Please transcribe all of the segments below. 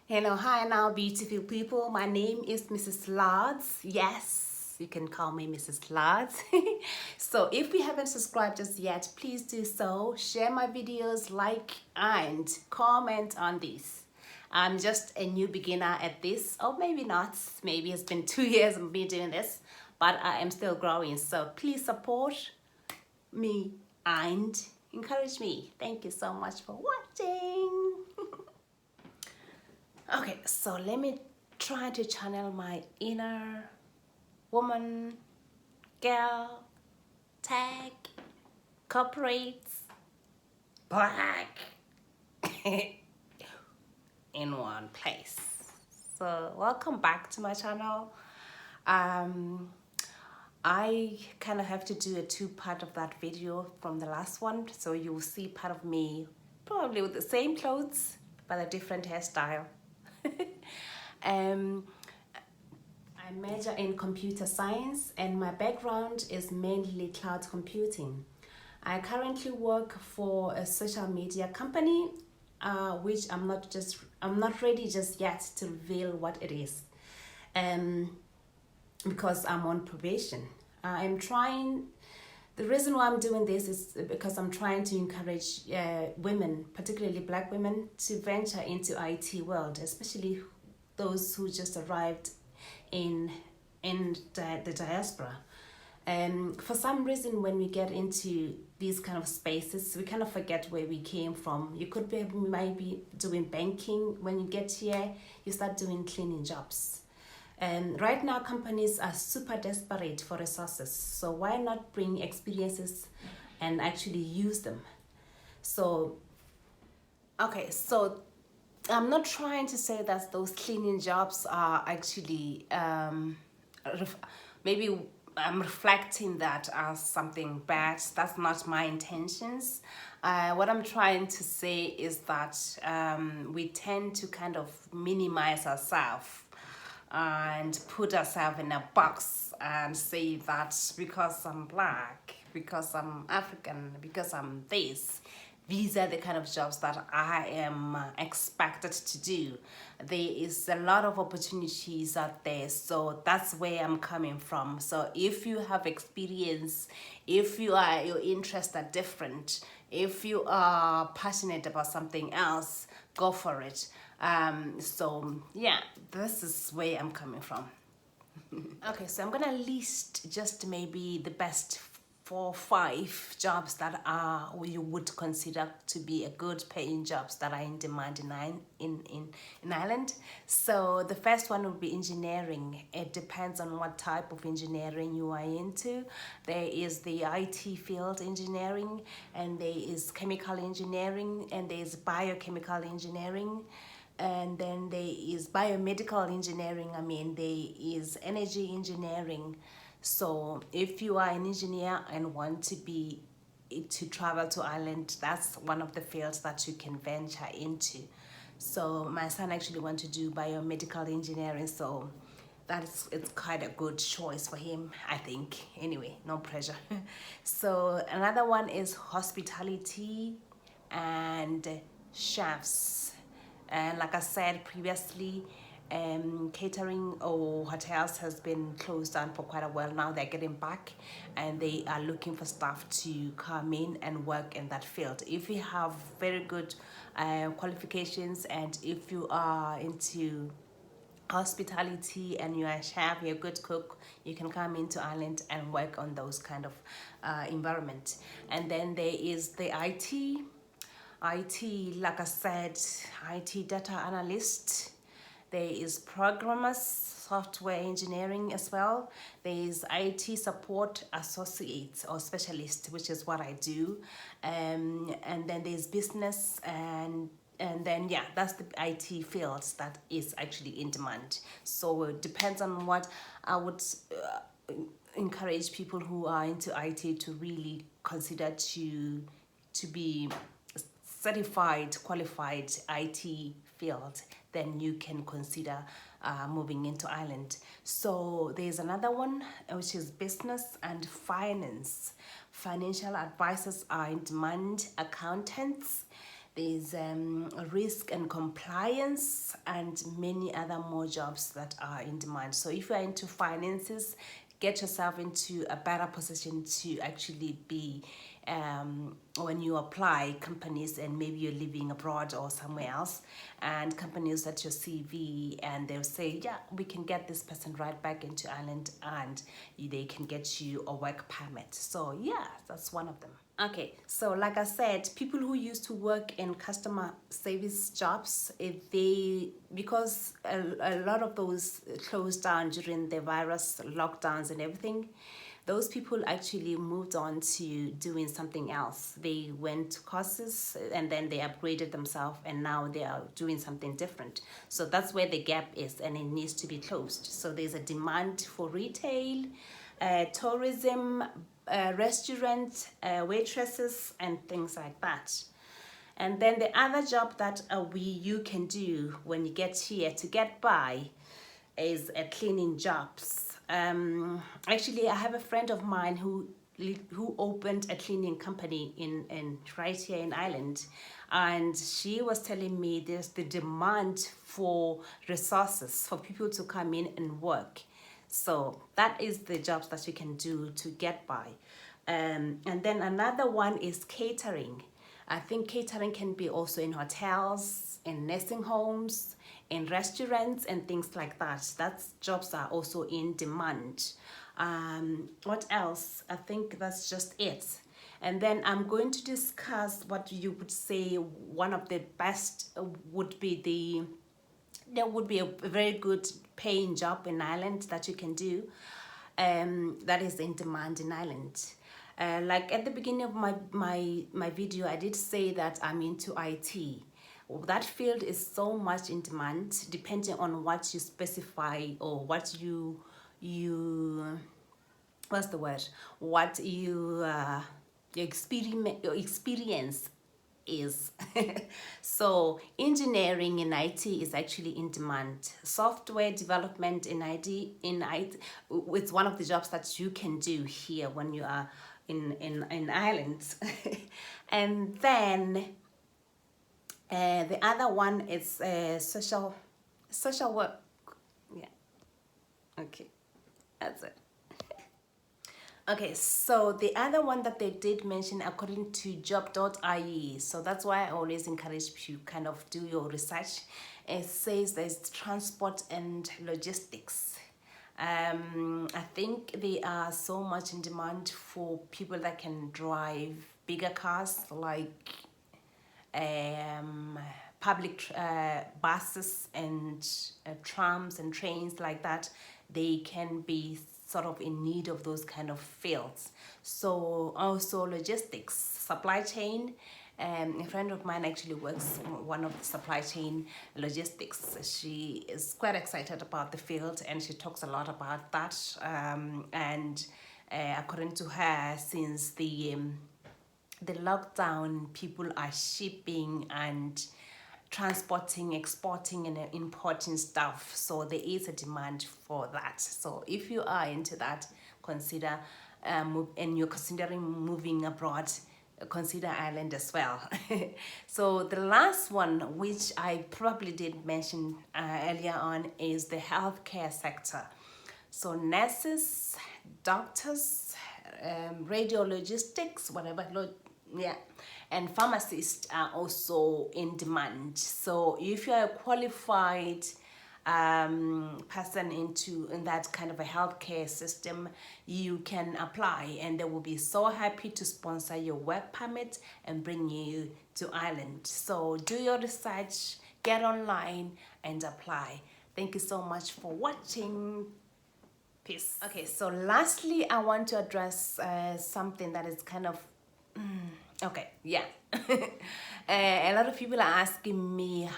Hello, hi now, beautiful people. My name is Mrs. Lards. Yes, you can call me Mrs. Lards. So if you haven't subscribed just yet, please do so. Share my videos, like and comment on this. I'm just a new beginner at this, or maybe not. Maybe it's been 2 years of me doing this, but I am still growing. So please support me and encourage me. Thank you so much for watching. Okay, so let me try to channel my inner woman, girl, tag, corporate, black in one place. So welcome back to my channel. Um, I kind of have to do a two-part of that video from the last one. So you will see part of me probably with the same clothes, but a different hairstyle. um, I major in computer science and my background is mainly cloud computing. I currently work for a social media company, which I'm not ready just yet to reveal what it is, because I'm on probation. I'm trying. The reason why I'm doing this is because I'm trying to encourage women, particularly Black women, to venture into IT world, especially those who just arrived in the diaspora. And for some reason, when we get into these kind of spaces, we kind of forget where we came from. You could be maybe doing banking. When you get here, you start doing cleaning jobs. And right now, companies are super desperate for resources. So why not bring experiences and actually use them? So, okay, so I'm not trying to say that those cleaning jobs are actually maybe I'm reflecting that as something bad. That's not my intentions. What I'm trying to say is that we tend to kind of minimize ourselves and put ourselves in a box and say that because I'm Black, because I'm African, because I'm this, these are the kind of jobs that I am expected to do. There is a lot of opportunities out there, so that's where I'm coming from. So if you have experience, if your interests are different, if you are passionate about something else, go for it. So yeah, this is where I'm coming from. Okay, so I'm gonna list just maybe the best 4 or 5 jobs that are you would consider to be a good paying jobs that are in demand in Ireland. So the first one would be engineering. It depends on what type of engineering you are into. There is the IT field engineering, and there is chemical engineering, and there is biochemical engineering, and then there is biomedical engineering. I mean, there is energy engineering. So if you are an engineer and want to travel to Ireland, that's one of the fields that you can venture into. So my son actually wants to do biomedical engineering, so it's quite a good choice for him, I think. Anyway, no pressure. So another one is hospitality and chefs. And like I said previously, catering or hotels has been closed down for quite a while now. They're getting back and they are looking for staff to come in and work in that field. If you have very good qualifications, and if you are into hospitality and you're a chef, you're a good cook, you can come into Ireland and work on those kind of environment. And then there is the IT, like I said, IT data analyst. There is programmers, software engineering as well. There is IT support associate or specialist, which is what I do. And then there's business, and then yeah, that's the IT fields that is actually in demand. So it depends on what I would encourage people who are into IT to really consider to be certified, qualified IT field. Then you can consider moving into Ireland. So there's another one, which is business and finance. Financial advisors are in demand, accountants. there's risk and compliance, and many other more jobs that are in demand. So if you're into finances, get yourself into a better position to actually be when you apply companies, and maybe you're living abroad or somewhere else, and companies at your CV, and they'll say, yeah, we can get this person right back into Ireland, and they can get you a work permit. So yeah, that's one of them. Okay, so like I said, people who used to work in customer service jobs, if they, because a lot of those closed down during the virus lockdowns and everything, those people actually moved on to doing something else. They went to courses and then they upgraded themselves, and now they are doing something different. So that's where the gap is, and it needs to be closed. So there's a demand for retail, tourism, restaurant, waitresses, and things like that. And then the other job that you can do when you get here to get by is cleaning jobs. Actually, I have a friend of mine who opened a cleaning company in right here in Ireland, and she was telling me there's the demand for resources for people to come in and work. So that is the jobs that you can do to get by. And then another one is catering. I think catering can be also in hotels, in nursing homes, in restaurants, and things like that. That's jobs are also in demand. What else? I think that's just it. And then I'm going to discuss what you would say one of the best would be there would be a very good paying job in Ireland that you can do, that is in demand in Ireland. Like at the beginning of my video, I did say that I'm into IT. That field is so much in demand, depending on what you specify, or what you what's the word? What your experience is. So engineering in IT is actually in demand. Software development in IT it's one of the jobs that you can do here when you are in Ireland. And then the other one is social work. Yeah. Okay, that's it. Okay, so the other one that they did mention, according to job.ie, so that's why I always encourage you kind of do your research. It says there's transport and logistics. I think they are so much in demand for people that can drive bigger cars, like public buses and trams and trains like that. They can be sort of in need of those kind of fields. So also logistics, supply chain. A friend of mine actually works one of the supply chain logistics. She is quite excited about the field, and she talks a lot about that. And according to her, since the lockdown, people are shipping and transporting, exporting, and importing stuff. So there is a demand for that. So if you are into that, consider and you're considering moving abroad, consider Ireland as well. So the last one, which I probably did mention earlier on, is the healthcare sector. So nurses, doctors, radiologistics, whatever, yeah, and pharmacists are also in demand. So if you're a qualified person in that kind of a healthcare system, you can apply, and they will be so happy to sponsor your work permit and bring you to Ireland. So do your research, get online, and apply. Thank you so much for watching. Peace. Okay, so lastly, I want to address something that is kind of okay, yeah. A lot of people are asking me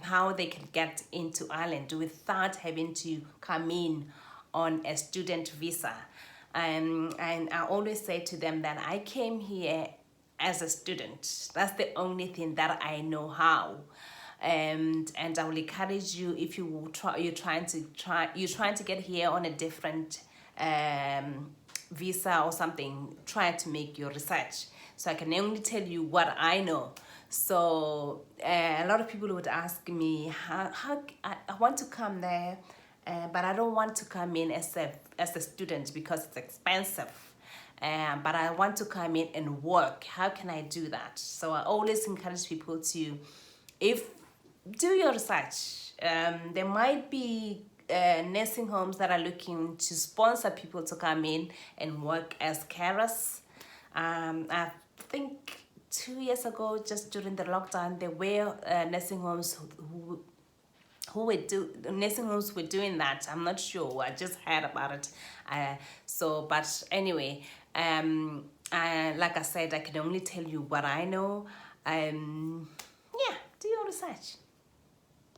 how they can get into Ireland without having to come in on a student visa. And I always say to them that I came here as a student. That's the only thing that I know how. And I will encourage you, if you will you're trying to get here on a different visa or something, try to make your research. So I can only tell you what I know. So a lot of people would ask me, how I want to come there, but I don't want to come in as a student because it's expensive. But I want to come in and work. How can I do that? So I always encourage people to, if do your research. There might be nursing homes that are looking to sponsor people to come in and work as carers. I think 2 years ago, just during the lockdown, there were nursing homes nursing homes were doing that. I'm not sure. I just heard about it. But anyway, like I said, I can only tell you what I know. Yeah, do your research.